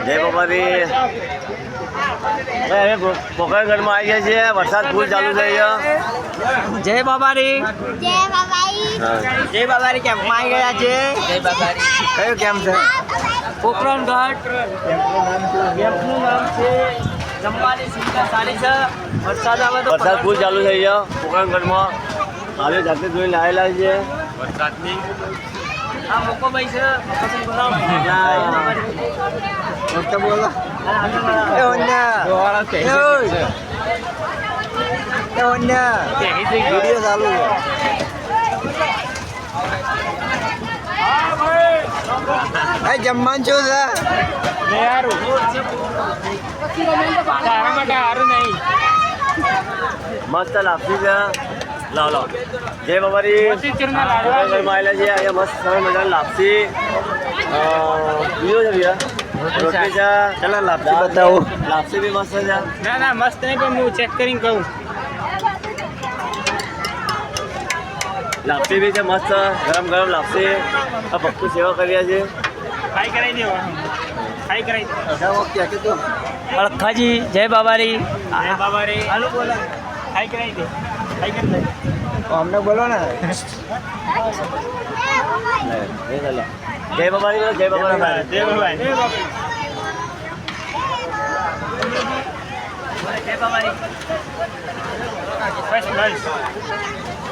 જય બાબારી હવે પોકરણગઢમાં આવી ગયા છીએ. વરસાદ ફૂલ ચાલુ થઈ ગયો. જય બાબારી જય બાબાઈ. જય બાબારી કેમ્પમાં આવી ગયા છે. જય બાબાઈ. કયું કેમ્પ છે? પોકરણગઢ. કેમ્પનું નામ છે જમવાની સુવિધા સારી છે. વરસાદ આવે તો વરસાદ ફૂલ ચાલુ થઈ ગયો પોકરણગઢમાં. હાલે જાતે જોઈને આવેલા છે વરસાદની આ મોકો ભાઈ છે. મોકો બોલો એ હોન્ડા એ હોન્ડા વિડિયો ચાલુ છે. જમવાનું શું છે? મસ્ત લાપસી છે. લાવ લાવ જય બાબારી પોકરણગઢમાં આવેલા છે. અહીંયા મસ્ત સરસ મજાની લાપસી બીજો છે ભૈયા રોટલી છે. ચાલો લાપસી બતાવો. લાપસી બી મસ્ત છે. ના ના મસ્ત નહીં પણ હું ચેક કરીને કહું. લાપસી બી છે મસ્ત ગરમ ગરમ લાપસી. આ ભક્તુ સેવા કર્યા છે. ખાઈ કરાવી દેવો. ખાઈ કરાવી દો. અળખાજી જય બાબારી. જય બાબારી. હાલો બોલો. ખાઈ કરાવી દે. ખાઈ કરી દે. અમને બોલો ને. જય બાબારી બોલો. જય બાબારી. જય બાબારી. જય બાબારી.